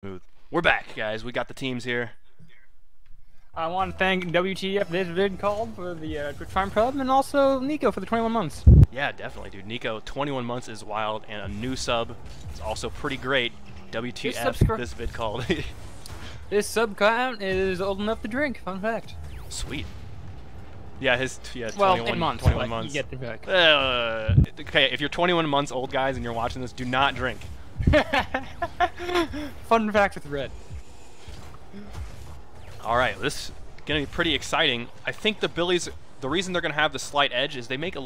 Smooth. We're back, guys. We got the teams here. I want to thank WTF this vid called for the Twitch Farm Club, and also Nico for the 21 months. Yeah, definitely, dude. Nico, 21 months is wild, and a new sub is also pretty great. WTF this vid called. This sub count is old enough to drink. Fun fact. Sweet. Yeah, his 21, well, 10 months. 21 months. You get the back. Okay, if you're 21 months old, guys, and you're watching this, do not drink. Fun fact with Red. All right, this is gonna be pretty exciting. I think the Billies, the reason they're gonna have the slight edge is they make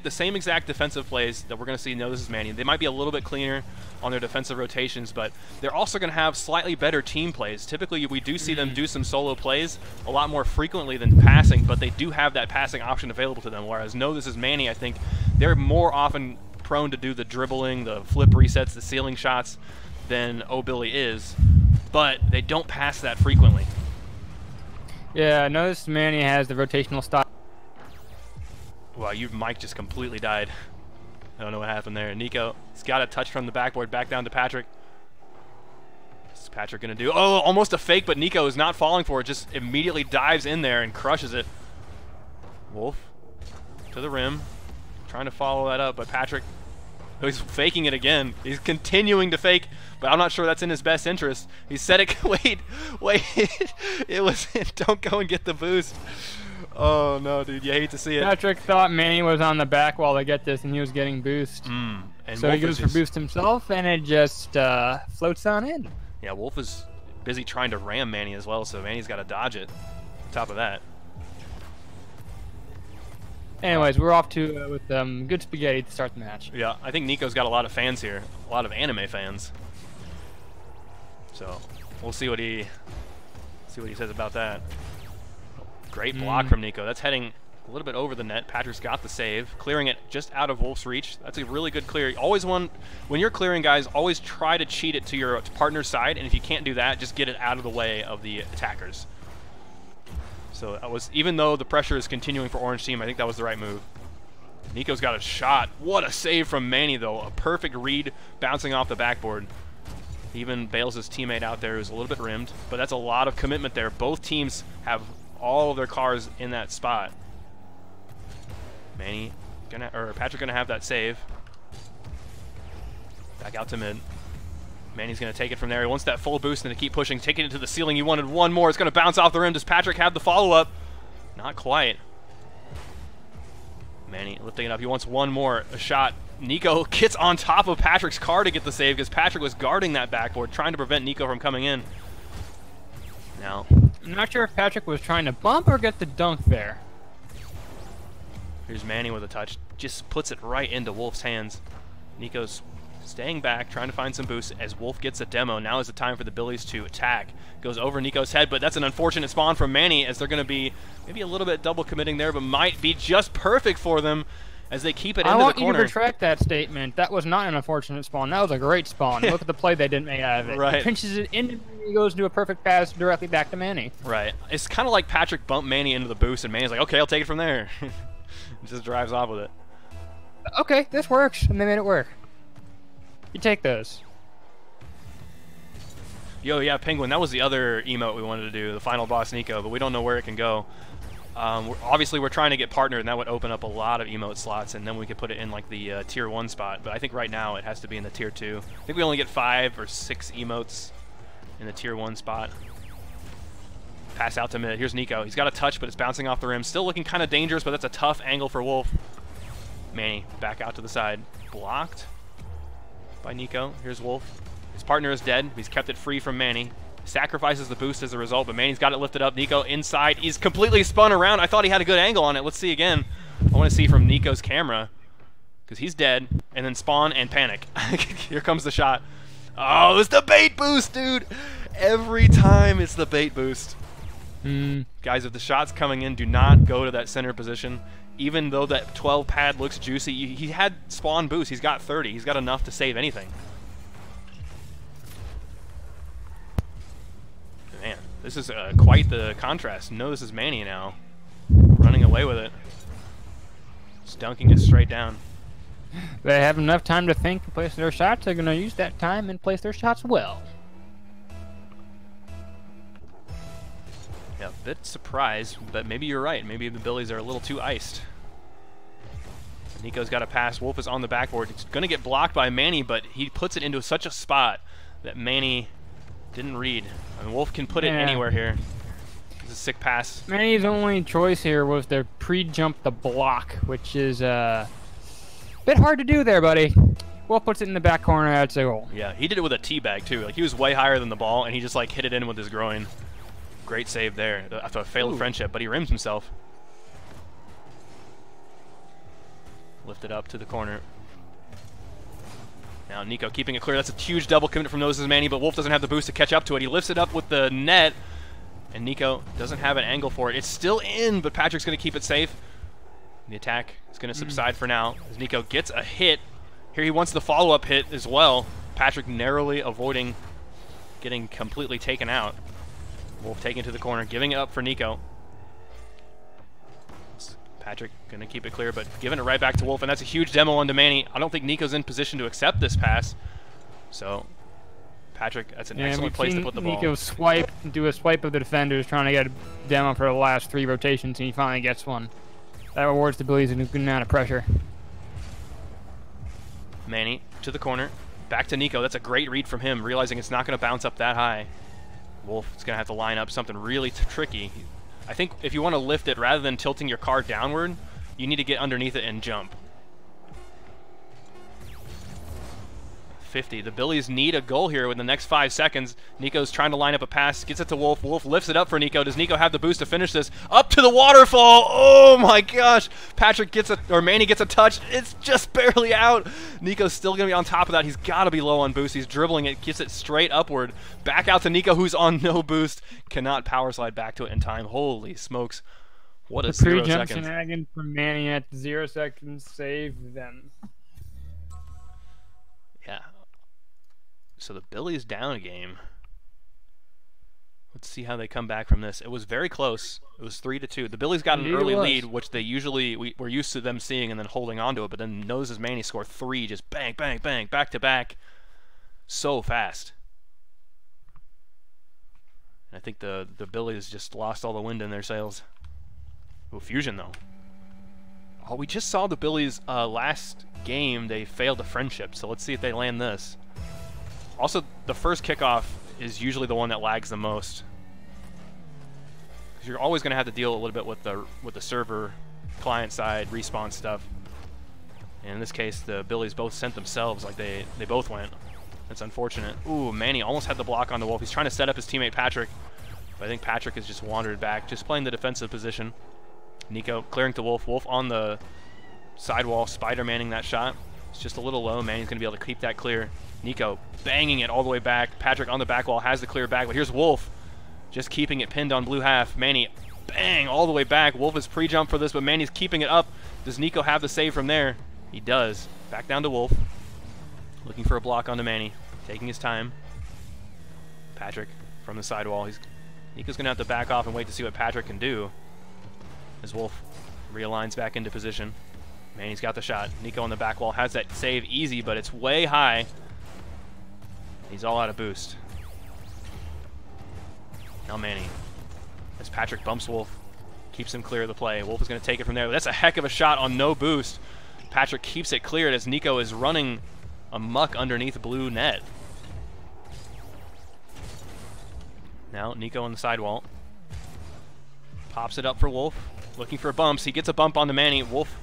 the same exact defensive plays that we're gonna see. No, this is Manny. They might be a little bit cleaner on their defensive rotations, but they're also gonna have slightly better team plays. Typically, we do see them do some solo plays a lot more frequently than passing, but they do have that passing option available to them. Whereas no, this is Manny. I think they're more often prone to do the dribbling, the flip resets, the ceiling shots than Billy is, but they don't pass that frequently. Yeah, I noticed Manny has the rotational style. Wow, your mic just completely died. I don't know what happened there. Nico, he's got a touch from the backboard back down to Patrick. What's Patrick gonna do? Oh, almost a fake, but Nico is not falling for it. Just immediately dives in there and crushes it. Wolf to the rim, trying to follow that up, but Patrick, he's faking it again. He's continuing to fake, but I'm not sure that's in his best interest. He said it. Wait. It was. Don't go and get the boost. Oh no, dude, you hate to see it. Patrick thought Manny was on the back while they get this, and he was getting boost. And so Wolf he goes for boost himself, and it just floats on in. Yeah, Wolf is busy trying to ram Manny as well, so Manny's got to dodge it. On top of that. Anyways, we're off to with good spaghetti to start the match. Yeah, I think Nico's got a lot of fans here, a lot of anime fans. So we'll see what he says about that. Great block from Nico. That's heading a little bit over the net. Patrick's got the save, clearing it just out of Wolf's reach. That's a really good clear. Always when you're clearing, guys, always try to cheat it to your partner's side, and if you can't do that, just get it out of the way of the attackers. So that was, even though the pressure is continuing for Orange Team, I think that was the right move. Nico's got a shot. What a save from Manny, though. A perfect read bouncing off the backboard. He even bails his teammate out there who's a little bit rimmed, but that's a lot of commitment there. Both teams have all of their cars in that spot. Patrick gonna have that save. Back out to mid. Manny's going to take it from there. He wants that full boost and to keep pushing, taking it to the ceiling. He wanted one more. It's going to bounce off the rim. Does Patrick have the follow-up? Not quite. Manny lifting it up. He wants one more. A shot. Nico gets on top of Patrick's car to get the save because Patrick was guarding that backboard, trying to prevent Nico from coming in. Now, I'm not sure if Patrick was trying to bump or get the dunk there. Here's Manny with a touch. Just puts it right into Wolf's hands. Nico's staying back, trying to find some boost as Wolf gets a demo. Now is the time for the Billies to attack. Goes over Nico's head, but that's an unfortunate spawn from Manny as they're going to be maybe a little bit double committing there, but might be just perfect for them as they keep it into the corner. I want you to retract that statement. That was not an unfortunate spawn. That was a great spawn. Look at the play they didn't make out of it. Right. He pinches it in, he goes into a perfect pass directly back to Manny. Right. It's kind of like Patrick bumped Manny into the boost, and Manny's like, okay, I'll take it from there. Just drives off with it. Okay, this works, and they made it work. You take those. Yo, yeah, Penguin, that was the other emote we wanted to do, the final boss Nico, but we don't know where it can go. Obviously, we're trying to get partnered, and that would open up a lot of emote slots, and then we could put it in like the tier 1 spot, but I think right now it has to be in the tier 2. I think we only get 5 or 6 emotes in the tier 1 spot. Pass out to mid. Here's Nico. He's got a touch, but it's bouncing off the rim. Still looking kind of dangerous, but that's a tough angle for Wolf. Manny back out to the side. Blocked by Nico. Here's Wolf. His partner is dead. He's kept it free from Manny. Sacrifices the boost as a result, but Manny's got it lifted up. Nico inside. He's completely spun around. I thought he had a good angle on it. Let's see again. I want to see from Nico's camera because he's dead. And then spawn and panic. Here comes the shot. Oh, it's the bait boost, dude. Every time it's the bait boost. Guys, if the shot's coming in, do not go to that center position. Even though that 12 pad looks juicy, he had spawn boost. He's got 30. He's got enough to save anything. Man, this is quite the contrast. No, this is Manny now. Running away with it. Just dunking it straight down. They have enough time to think and place their shots. They're going to use that time and place their shots well. Yeah, a bit surprised, but maybe you're right. Maybe the Billies are a little too iced. Nico's got a pass. Wolff is on the backboard. It's going to get blocked by Manny, but he puts it into such a spot that Manny didn't read. I mean, Wolff can put it anywhere here. It's a sick pass. Manny's only choice here was to pre-jump the block, which is a bit hard to do there, buddy. Wolff puts it in the back corner. That's a goal. Yeah, he did it with a teabag, too. Like, he was way higher than the ball, and he just, like, hit it in with his groin. Great save there after a failed friendship, but he rims himself. Lifted up to the corner. Now Nico keeping it clear. That's a huge double commitment from Noses Manny, but Wolff doesn't have the boost to catch up to it. He lifts it up with the net, and Nico doesn't have an angle for it. It's still in, but Patrick's going to keep it safe. The attack is going to subside for now as Nico gets a hit. Here he wants the follow-up hit as well. Patrick narrowly avoiding getting completely taken out. Wolff taking it to the corner, giving it up for Nico. Patrick going to keep it clear, but giving it right back to Wolff, and that's a huge demo onto Manny. I don't think Nico's in position to accept this pass. So, Patrick, that's an excellent place to put the ball. Nico swipe, do a swipe of the defenders, trying to get a demo for the last 3 rotations, and he finally gets one. That rewards the Billies a good amount of pressure. Manny to the corner, back to Nico. That's a great read from him, realizing it's not going to bounce up that high. Wolff is going to have to line up something really tricky. I think if you want to lift it, rather than tilting your car downward, you need to get underneath it and jump. 50. The Billies need a goal here in the next 5 seconds. Nico's trying to line up a pass, gets it to Wolff. Wolff lifts it up for Nico. Does Nico have the boost to finish this? Up to the waterfall! Oh my gosh! Patrick gets a, or Manny gets a touch. It's just barely out. Nico's still going to be on top of that. He's got to be low on boost. He's dribbling it, gets it straight upward. Back out to Nico, who's on no boost. Cannot power slide back to it in time. Holy smokes. What a 0 seconds. Pre-jump shenanigan from Manny at 0 seconds. Save them. Yeah. So the Billies down a game. Let's see how they come back from this. It was very close. It was 3-2. The Billies got an early lead, which they usually we're used to them seeing and then holding on to it. But then Noses Manny scored 3, just bang, bang, bang, back to back, so fast. And I think the Billies just lost all the wind in their sails. Ooh, fusion though. Oh, we just saw the Billies last game. They failed a friendship, so let's see if they land this. Also, the first kickoff is usually the one that lags the most. Because you're always going to have to deal a little bit with the server, client side, respawn stuff. And in this case, the Billies both sent themselves, like they both went. That's unfortunate. Ooh, Manny almost had the block on the Wolff. He's trying to set up his teammate Patrick, but I think Patrick has just wandered back, just playing the defensive position. Nico clearing to Wolff. Wolff on the sidewall, Spider-Manning that shot. It's just a little low. Manny's going to be able to keep that clear. Nico banging it all the way back. Patrick on the back wall has the clear back, but here's Wolff just keeping it pinned on blue half. Manny bang all the way back. Wolff is pre-jump for this, but Manny's keeping it up. Does Nico have the save from there? He does. Back down to Wolff. Looking for a block onto Manny. Taking his time. Patrick from the sidewall. Nico's going to have to back off and wait to see what Patrick can do. As Wolff realigns back into position. Manny's got the shot. Nico on the back wall has that save easy, but it's way high. He's all out of boost. Now Manny. As Patrick bumps Wolff. Keeps him clear of the play. Wolff is going to take it from there. That's a heck of a shot on no boost. Patrick keeps it cleared as Nico is running amok underneath blue net. Now Nico on the sidewall. Pops it up for Wolff. Looking for bumps. He gets a bump on the Manny. Wolff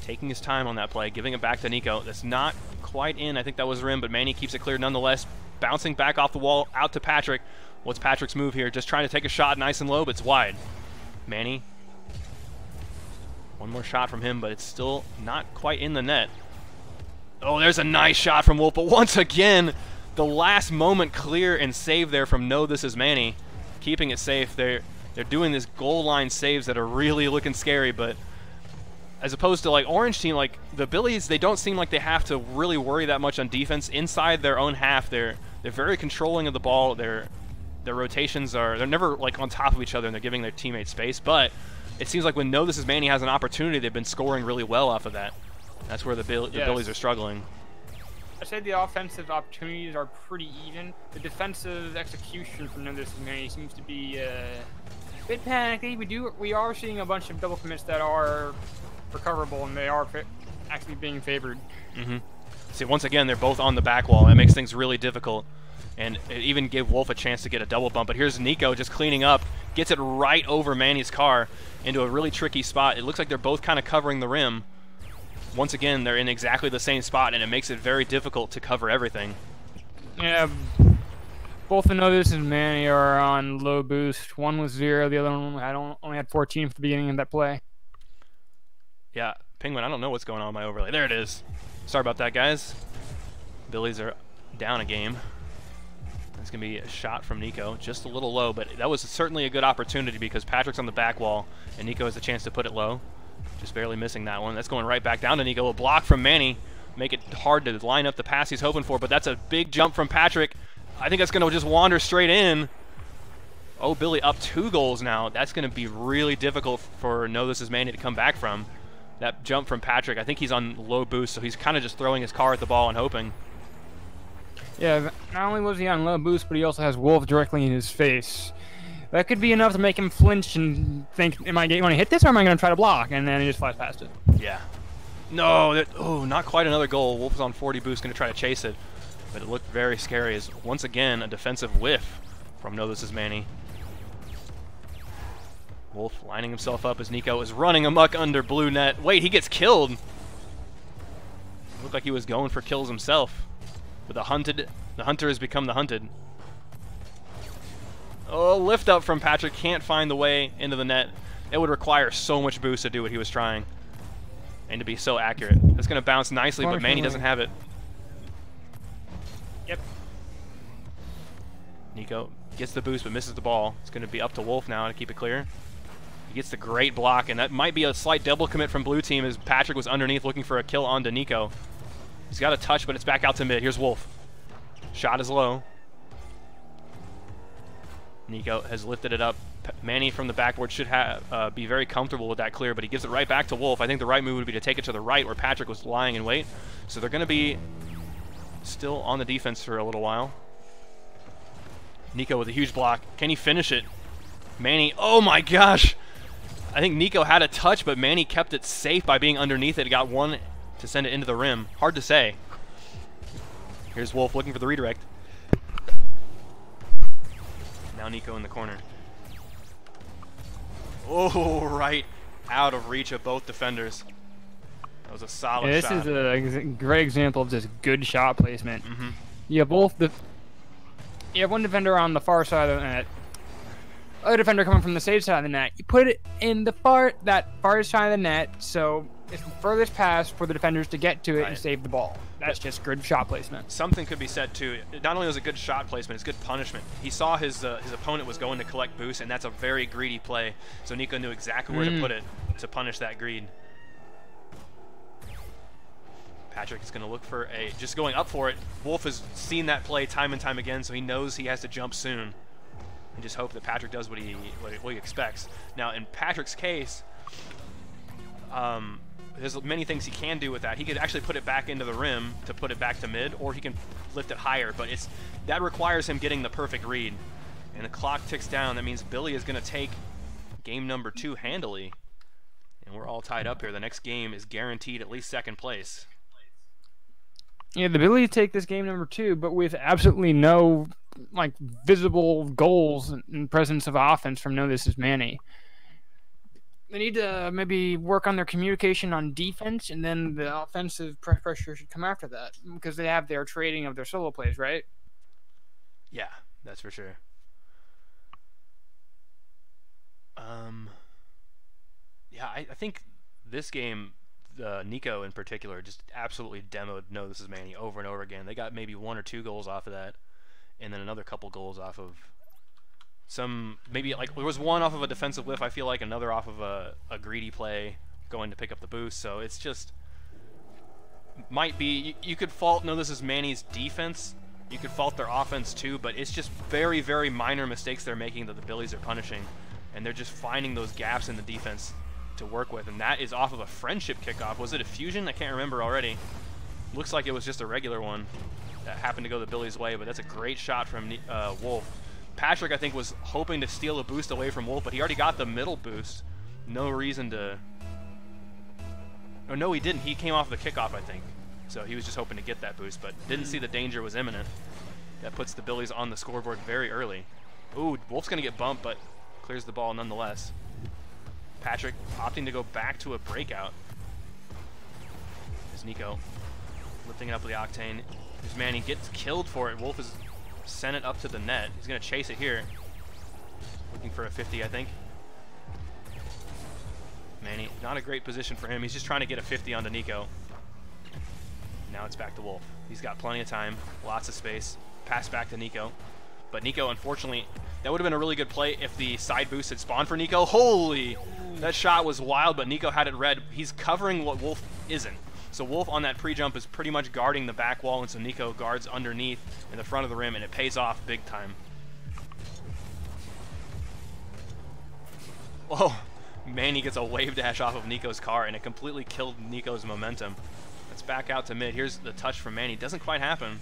taking his time on that play, giving it back to Nico. That's not quite in. I think that was rim, but Manny keeps it clear nonetheless. Bouncing back off the wall, out to Patrick. What's Patrick's move here? Just trying to take a shot nice and low, but it's wide. Manny. One more shot from him, but it's still not quite in the net. Oh, there's a nice shot from Wolff, but once again, the last moment clear and save there from No This Is Manny. Keeping it safe. They're doing this goal line saves that are really looking scary, but as opposed to like Orange team, like the Billies, they don't seem like they have to really worry that much on defense inside their own half. They're very controlling of the ball. Their rotations they're never like on top of each other and they're giving their teammates space. But it seems like when No This Is Manny has an opportunity, they've been scoring really well off of that. That's where the Billies are struggling. I'd say the offensive opportunities are pretty even. The defensive execution from this Manny seems to be a bit panicky. We are seeing a bunch of double commits that are recoverable, and they are actually being favored. Mm-hmm. See, once again, they're both on the back wall. That makes things really difficult. And it even gave Wolff a chance to get a double bump. But here's Nico just cleaning up, gets it right over Manny's car into a really tricky spot. It looks like they're both kind of covering the rim. Once again, they're in exactly the same spot, and it makes it very difficult to cover everything. Yeah, both of This and Manny are on low boost. One was 0, the other one only had 14 for the beginning of that play. Yeah, Penguin, I don't know what's going on with my overlay. There it is. Sorry about that, guys. Billies are down a game. It's going to be a shot from Nico, just a little low, but that was certainly a good opportunity because Patrick's on the back wall, and Nico has a chance to put it low. Just barely missing that one. That's going right back down to Nico. A block from Manny. Make it hard to line up the pass he's hoping for, but that's a big jump from Patrick. I think that's going to just wander straight in. Oh, Billy up 2 goals now. That's going to be really difficult for This is Manny to come back from. That jump from Patrick, I think he's on low boost, so he's kind of just throwing his car at the ball and hoping. Yeah, not only was he on low boost, but he also has Wolff directly in his face. That could be enough to make him flinch and think, am I going to hit this or am I going to try to block? And then he just flies past it. Yeah. No, not quite another goal. Wolff is on 40 boost, going to try to chase it. But it looked very scary as, once again, a defensive whiff from This is Manny. Wolff lining himself up as Nico is running amok under blue net. Wait, he gets killed. Looked like he was going for kills himself. But the hunter has become the hunted. Oh, lift up from Patrick. Can't find the way into the net. It would require so much boost to do what he was trying. And to be so accurate. It's going to bounce nicely, but Manny doesn't have it. Yep. Nico gets the boost but misses the ball. It's going to be up to Wolff now to keep it clear. He gets the great block, and that might be a slight double commit from blue team as Patrick was underneath looking for a kill onto Nico. He's got a touch, but it's back out to mid. Here's Wolff. Shot is low. Nico has lifted it up. Manny from the backboard should be very comfortable with that clear, but he gives it right back to Wolff. I think the right move would be to take it to the right where Patrick was lying in wait. So they're going to be still on the defense for a little while. Nico with a huge block. Can he finish it? Manny, oh my gosh! I think Nico had a touch, but Manny kept it safe by being underneath it. He got one to send it into the rim. Hard to say. Here's Wolff looking for the redirect. Now Nico in the corner. Oh, right out of reach of both defenders. That was a solid shot. This is a great example of just good shot placement. Mm-hmm. You have one defender on the far side of the net, other defender coming from the safe side of the net. You put it in that far side of the net, so it's the furthest pass for the defenders to get to it and save the ball. That's just good shot placement. Something could be said too. Not only was it good shot placement, it's good punishment. He saw his opponent was going to collect boost, and that's a very greedy play. So Nico knew exactly where to put it to punish that greed. Patrick is going to look for just going up for it. Wolff has seen that play time and time again, so he knows he has to jump soon. And just hope that Patrick does what he expects. Now, in Patrick's case, there's many things he can do with that. He could actually put it back into the rim to put it back to mid, or he can lift it higher, but that requires him getting the perfect read. And the clock ticks down. That means Billy is going to take game number 2 handily. And we're all tied up here. The next game is guaranteed at least second place. Yeah, the ability to take this game number 2, but with absolutely no visible goals and presence of offense from This is Manny. They need to maybe work on their communication on defense, and then the offensive pressure should come after that because they have their trading of their solo plays, right? Yeah, that's for sure. Yeah, I think this game, Nico in particular, just absolutely demoed This is Manny over and over again. They got maybe 1 or 2 goals off of that, and then another couple goals off of maybe there was one off of a defensive whiff, I feel like, another off of a greedy play going to pick up the boost. So it's just might be you could fault This is Manny's defense, you could fault their offense too, but it's just very, very minor mistakes they're making that the Billies are punishing, and they're just finding those gaps in the defense to work with, and that is off of a friendship kickoff. Was it a fusion? I can't remember already. Looks like it was just a regular one that happened to go the Billy's way, but that's a great shot from Wolff. Patrick, I think, was hoping to steal a boost away from Wolff, but he already got the middle boost. No reason to... Oh, no, he didn't. He came off the kickoff, I think. So he was just hoping to get that boost, but didn't see the danger was imminent. That puts the Billies on the scoreboard very early. Ooh, Wolff's going to get bumped, but clears the ball nonetheless. Patrick opting to go back to a breakout. There's Nico lifting it up with the Octane. There's Manny, gets killed for it. Wolff has sent it up to the net. He's going to chase it here. Looking for a 50, I think. Manny, not a great position for him. He's just trying to get a 50 onto Nico. Now it's back to Wolff. He's got plenty of time, lots of space. Pass back to Nico. But Nico, unfortunately, that would have been a really good play if the side boost had spawned for Nico. Holy! That shot was wild, but Nico had it read. He's covering what Wolff isn't. So Wolff on that pre-jump is pretty much guarding the back wall, and so Nico guards underneath in the front of the rim, and it pays off big time. Oh, Manny gets a wave dash off of Nico's car, and it completely killed Nico's momentum. Let's back out to mid. Here's the touch from Manny. Doesn't quite happen.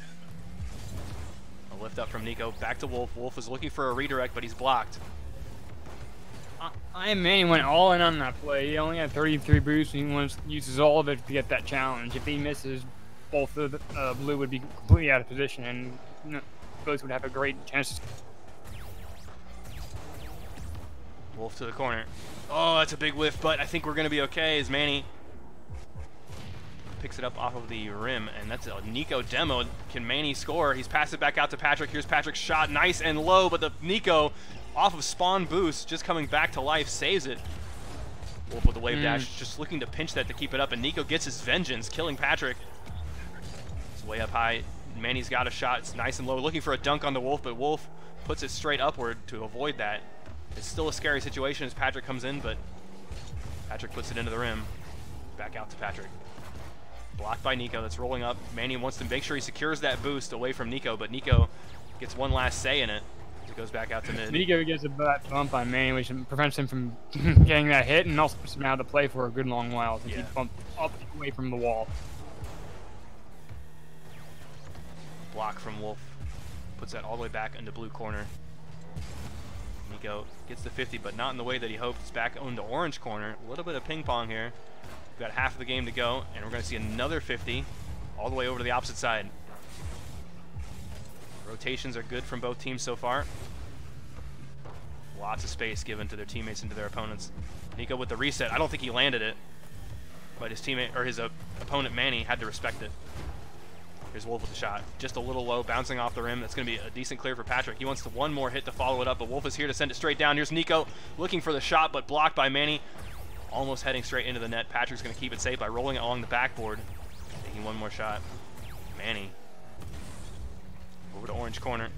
A lift up from Nico. Back to Wolff. Wolff is looking for a redirect, but he's blocked. Manny went all in on that play. He only had 33 boosts, and he uses all of it to get that challenge. If he misses, both of the blue would be completely out of position, and both would have a great chance. Wolff to the corner. Oh, that's a big whiff, but I think we're going to be okay as Manny picks it up off of the rim, and that's a Nico demo. Can Manny score? He's passed it back out to Patrick. Here's Patrick's shot. Nice and low, but the Nico off of spawn boost, just coming back to life, saves it. Wolff with the wave dash, just looking to pinch that to keep it up, and Nico gets his vengeance, killing Patrick. It's way up high. Manny's got a shot. It's nice and low, looking for a dunk on the Wolff, but Wolff puts it straight upward to avoid that. It's still a scary situation as Patrick comes in, but Patrick puts it into the rim. Back out to Patrick. Blocked by Nico. That's rolling up. Manny wants to make sure he secures that boost away from Nico, but Nico gets one last say in it. It goes back out to mid. Nico gets a bump on Manny, which prevents him from getting that hit, and also puts him out of the play for a good long while to keep bumped up away from the wall. Block from Wolff. Puts that all the way back into blue corner. Nico gets the 50, but not in the way that he hoped. It's back on the orange corner. A little bit of ping pong here. We've got half of the game to go, and we're going to see another 50 all the way over to the opposite side. Rotations are good from both teams so far. Lots of space given to their teammates and to their opponents. Nico with the reset. I don't think he landed it, but his teammate or his opponent Manny had to respect it. Here's Wolff with the shot. Just a little low, bouncing off the rim. That's going to be a decent clear for Patrick. He wants one more hit to follow it up, but Wolff is here to send it straight down. Here's Nico looking for the shot, but blocked by Manny. Almost heading straight into the net. Patrick's going to keep it safe by rolling it along the backboard. Taking one more shot. Manny. Over to orange corner.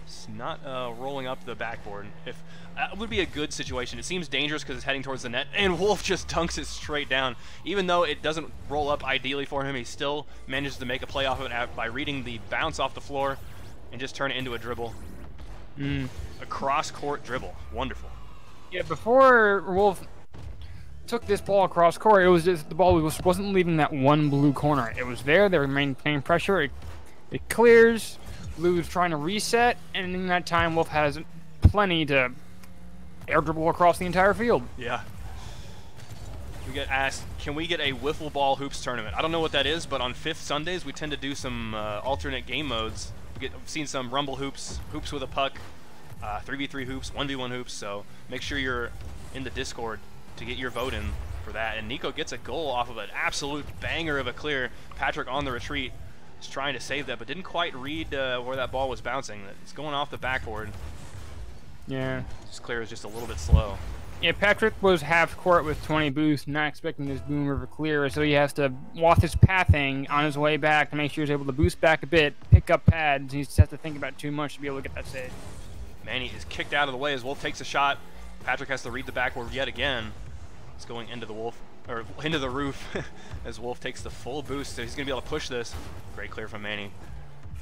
It's not rolling up the backboard. If that would be a good situation. It seems dangerous because it's heading towards the net, and Wolff just dunks it straight down. Even though it doesn't roll up ideally for him, he still manages to make a play off of it by reading the bounce off the floor and just turn it into a dribble. A cross-court dribble. Wonderful. Yeah, before Wolff took this ball across court, it was just the ball wasn't leaving that one blue corner. It was there. They were maintaining pressure. It clears. Blue's trying to reset, and in that time, Wolff has plenty to air dribble across the entire field. Yeah. We get asked, can we get a wiffle ball hoops tournament? I don't know what that is, but on fifth Sundays, we tend to do some alternate game modes. We've seen some rumble hoops, hoops with a puck, 3v3 hoops, 1v1 hoops, so make sure you're in the Discord to get your vote in for that. And Nico gets a goal off of an absolute banger of a clear. Patrick on the retreat is trying to save that, but didn't quite read where that ball was bouncing. It's going off the backboard. Yeah. This clear is just a little bit slow. Yeah, Patrick was half court with 20 boosts, not expecting this Boom River clear, so he has to walk his pathing on his way back to make sure he's able to boost back a bit, pick up pads. He just has to think about too much to be able to get that save. Manny is kicked out of the way as Wolff takes a shot. Patrick has to read the backboard yet again. It's going into the Wolff, or into the roof as Wolff takes the full boost, so he's going to be able to push this. Great clear from Manny.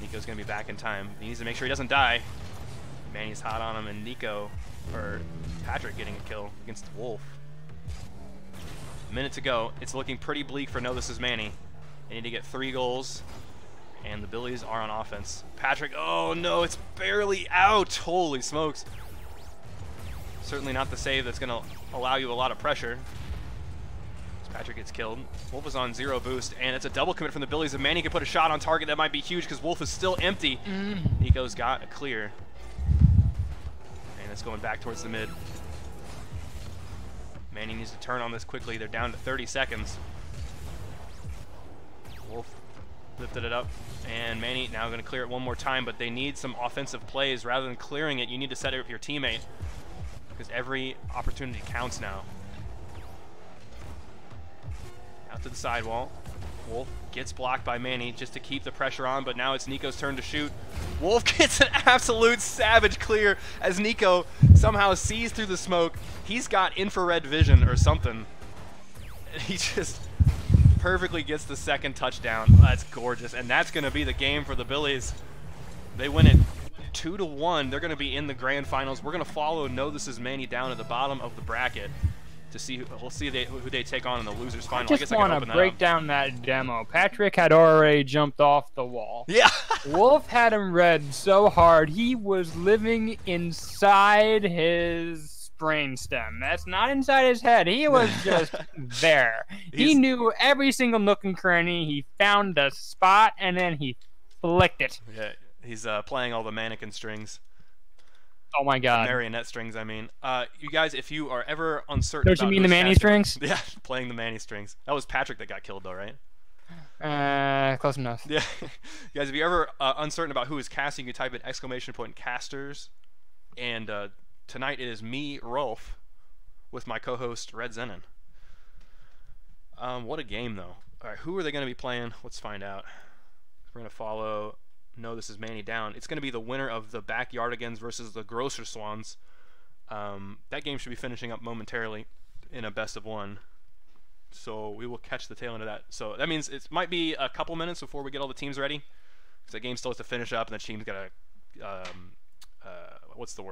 Nico's going to be back in time. He needs to make sure he doesn't die. Manny's hot on him, and Nico, or Patrick getting a kill against Wolff. A minute to go. It's looking pretty bleak for No This Is Manny. They need to get 3 goals, and the Billies are on offense. Patrick, oh no, it's barely out. Holy smokes. Certainly not the save that's going to allow you a lot of pressure. Patrick gets killed. Wolff is on 0 boost, and it's a double commit from the Billies. If Manny can put a shot on target, that might be huge because Wolff is still empty. Nico's got a clear. And it's going back towards the mid. Manny needs to turn on this quickly. They're down to 30 seconds. Wolff lifted it up, and Manny now going to clear it one more time, but they need some offensive plays. Rather than clearing it, you need to set it with your teammate because every opportunity counts now. Out to the sidewall. Wolff gets blocked by Manny just to keep the pressure on, but now it's Nico's turn to shoot. Wolff gets an absolute savage clear as Nico somehow sees through the smoke. He's got infrared vision or something. And he just perfectly gets the second touchdown. That's gorgeous, and that's going to be the game for the Billies. They win it 2-1. They're going to be in the grand finals. We're going to follow No This Is Manny down at the bottom of the bracket to see we'll see who they take on in the losers final. I just want to break down that demo. Patrick had already jumped off the wall. Yeah. Wolff had him read so hard he was living inside his brainstem. That's not inside his head. He was just there. He knew every single nook and cranny. He found the spot and then he flicked it. Yeah, he's playing all the mannequin strings. Oh my God. Marionette strings, I mean. You guys, if you are ever uncertain Don't you mean the Manny strings? Yeah, playing the Manny strings. That was Patrick that got killed though, right? Close enough. Yeah. You guys, if you're ever uncertain about who is casting, you type in ! Casters. And tonight it is me, Rolf, with my co-host, Red Zenon. What a game, though. All right, who are they going to be playing? Let's find out. We're going to follow No This Is Manny down. It's going to be the winner of the Backyardigans versus the Grocer Swans. That game should be finishing up momentarily in a best of 1. So we will catch the tail end of that. So that means it might be a couple minutes before we get all the teams ready, because the game still has to finish up and the team's got to what's the word?